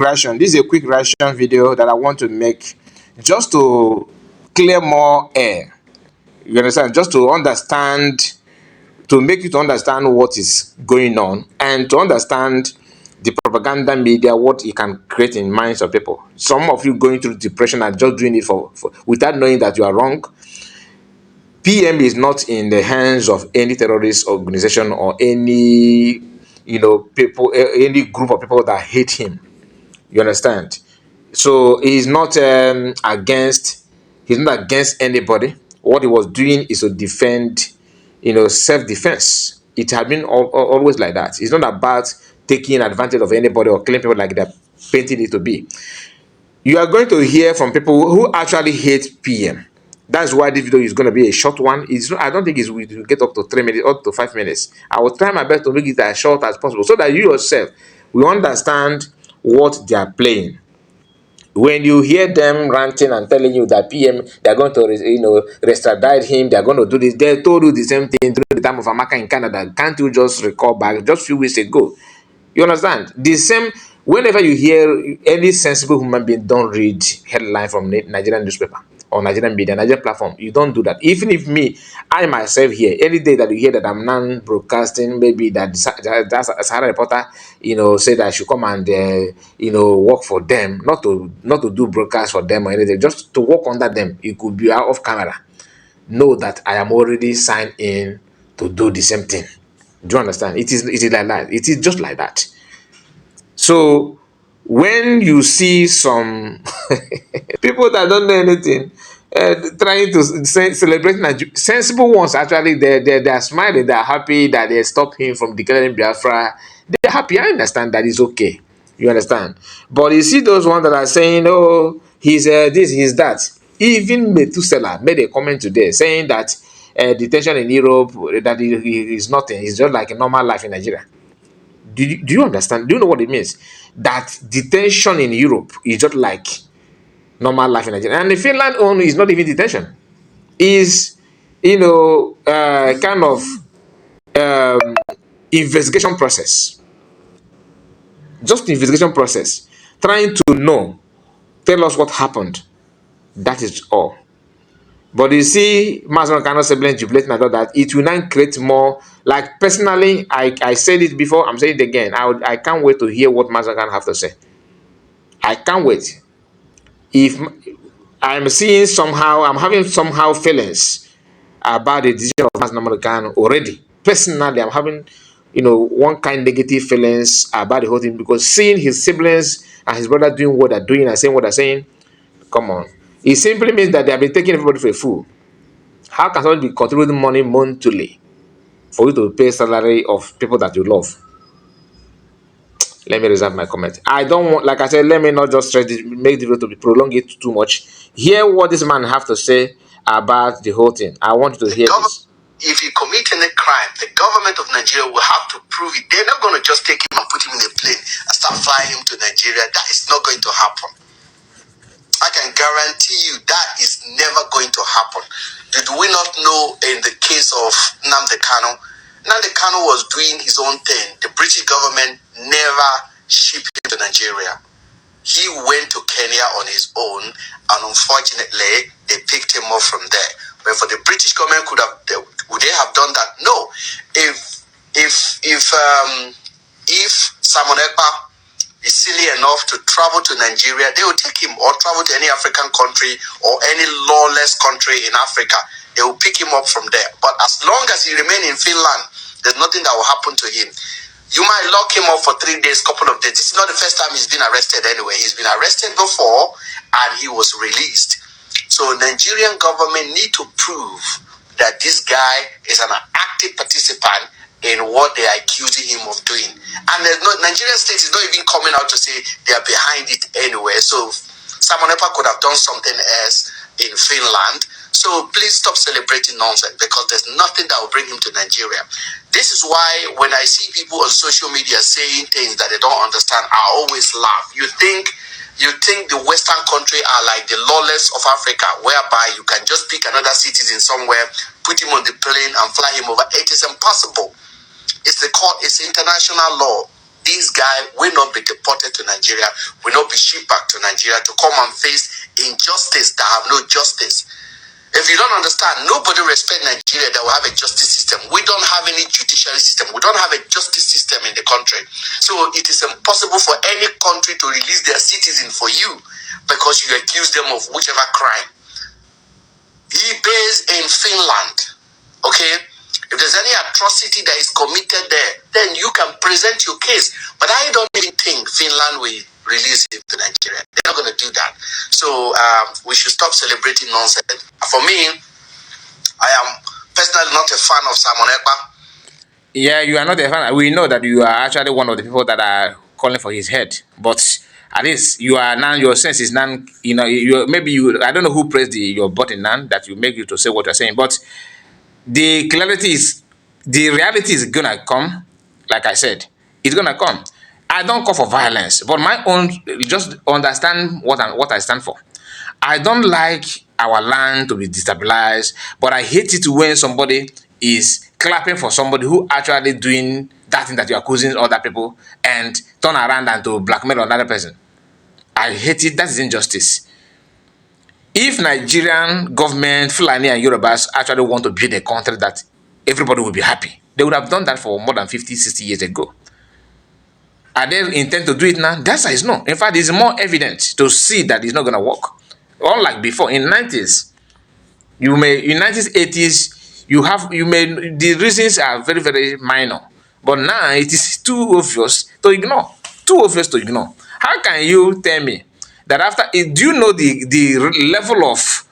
reaction. This is a quick reaction video that I want to make just to clear more air. You understand? Just to understand, to make you to understand what is going on and to understand the propaganda media, what it can create in minds of people. Some of you going through depression and just doing it for without knowing that you are wrong. PM is not in the hands of any terrorist organization or any, people, any group of people that hate him. You understand? So he's not against anybody. What he was doing is to defend, self-defense. It had been always like that. It's not about taking advantage of anybody or killing people like they're painting it to be. You are going to hear from people who actually hate PM. That's why this video is going to be a short one. I don't think it will get up to 3 minutes, up to 5 minutes. I will try my best to make it as short as possible so that you yourself will understand what they are playing. When you hear them ranting and telling you that PM, they're going to, extradite him, they're going to do this, they told you the same thing during the time of Amaka in Canada. Can't you just recall back just a few weeks ago? You understand? The same, whenever you hear any sensible human being, don't read headline from Nigerian newspaper or Nigerian media, Nigerian platform. You don't do that. Even if I myself here, any day that you hear that I'm non-broadcasting, maybe that Sahara reporter, say that I should come and, work for them, not to do broadcast for them or anything, just to work under them. It could be out of camera. Know that I am already signed in to do the same thing. Do you understand? It is like that. It is just like that. So when you see some people that don't know anything trying to celebrate sensible ones, actually they are smiling, they are happy that they stop him from declaring Biafra. They are happy. I understand that it's okay. You understand? But you see those ones that are saying, oh, he's this, he's that. Even Methuselah made a comment today saying that detention in Europe, that is nothing. It's just like a normal life in Nigeria. Do you understand? Do you know what it means? That detention in Europe is just like normal life in Nigeria. And in Finland only is not even detention. Is, kind of investigation process. Just investigation process. Trying to tell us what happened. That is all. But you see, Mazen cannot siblings jubilating and all that. It will not create more. Like personally, I said it before. I'm saying it again. I can't wait to hear what Mazen can have to say. I can't wait. If I'm seeing somehow, I'm having somehow feelings about the decision of Mazen already. Personally, I'm having, one kind of negative feelings about the whole thing, because seeing his siblings and his brother doing what they're doing and saying what they're saying, come on. It simply means that they have been taking everybody for a fool. How can someone be contributing money monthly for you to pay salary of people that you love? Let me reserve my comment. I don't want, like I said, let me not just make the video to be prolong it too much. Hear what this man have to say about the whole thing. I want you to hear this. If you commit any crime, the government of Nigeria will have to prove it. They're not going to just take him and put him in a plane and start flying him to Nigeria. That is not going to happen. I can guarantee you that is never going to happen. Did we not know in the case of Nnamdi Kanu? Nnamdi Kanu was doing his own thing. The British government never shipped him to Nigeria. He went to Kenya on his own, and unfortunately, they picked him up from there. But for the British government, would they have done that? No. If Simon Ekpa is silly enough to travel to Nigeria, they will take him, or travel to any African country or any lawless country in Africa. They will pick him up from there. But as long as he remains in Finland, there's nothing that will happen to him. You might lock him up for 3 days, couple of days. This is not the first time he's been arrested anyway. He's been arrested before and he was released. So Nigerian government need to prove that this guy is an active participant in what they are accusing him of doing. And Nigerian state is not even coming out to say they are behind it anyway. So Simon Ekpa could have done something else in Finland. So please stop celebrating nonsense, because there's nothing that will bring him to Nigeria. This is why when I see people on social media saying things that they don't understand, I always laugh. You think the Western country are like the lawless of Africa, whereby you can just pick another citizen somewhere, put him on the plane and fly him over. It is impossible. It's the court, it's international law. This guy will not be deported to Nigeria, will not be shipped back to Nigeria to come and face injustice that have no justice. If you don't understand, nobody respect Nigeria that will have a justice system. We don't have any judiciary system. We don't have a justice system in the country. So it is impossible for any country to release their citizen for you because you accuse them of whichever crime. He based in Finland. Okay? If there's any atrocity that is committed there, then you can present your case. But I don't even think Finland will release him to Nigeria. They're not going to do that. So we should stop celebrating nonsense. For me, I am personally not a fan of Simon Ekpa. Yeah, you are not a fan. We know that you are actually one of the people that are calling for his head. But at least you are now, your sense is now, maybe you, I don't know who pressed your button now that you make you to say what you're saying. But the reality is gonna come. Like I said, it's gonna come. I don't call for violence, but my own, just understand what I stand for. I don't like our land to be destabilized, but I hate it when somebody is clapping for somebody who actually doing that thing that you're accusing other people and turn around and to blackmail another person. I hate it. That is injustice. If Nigerian government, Fulani and Yorubas actually want to build a country that everybody will be happy, they would have done that for more than 50, 60 years ago. Are they intend to do it now? The answer is no. In fact, it's more evident to see that it's not going to work. Unlike before, in 90s, in 1980s, the reasons are very, very minor. But now it is too obvious to ignore. Too obvious to ignore. How can you tell me that after, do you know the level of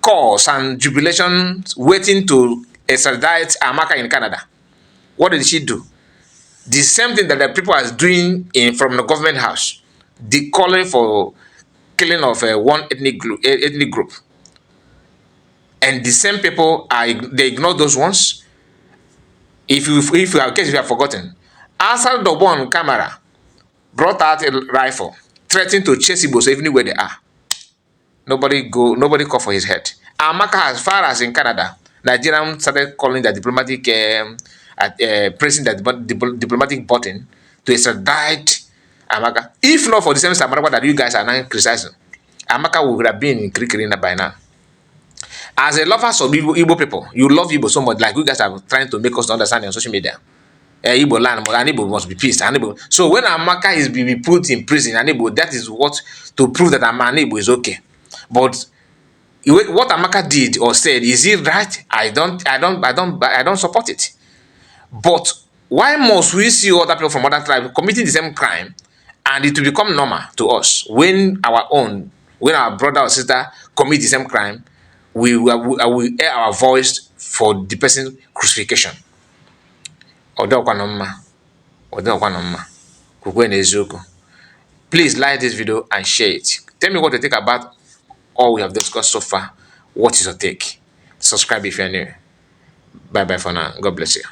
calls and jubilation waiting to extradite Amaka in Canada? What did she do? The same thing that the people are doing from the government house. The calling for killing of one ethnic group. And the same people, they ignore those ones. If you have forgotten, Asal Dobon camera brought out a rifle, threatening to chase Igbos even where they are. Nobody call for his head. Amaka, as far as in Canada, Nigerians started calling the diplomatic, pressing the diplomatic button to extradite Amaka. If not for the same Samarawa that you guys are now criticizing, Amaka would have been in Kirikiri by now. As a lover of Igbo people, you love Igbo so much, like you guys are trying to make us understand on social media. Igbo land, and Igbo must be peace. So when Amaka is being put in prison, and Igbo, that is what to prove that Igbo is okay. But what Amaka did or said, is it right? I don't support it. But why must we see other people from other tribes committing the same crime, and it will become normal to us when our brother or sister commit the same crime? We will air our voice for the person's crucifixion. Please like this video and share it. Tell me what you think about all we have discussed so far. What is your take? Subscribe if you're new. Bye bye for now. God bless you.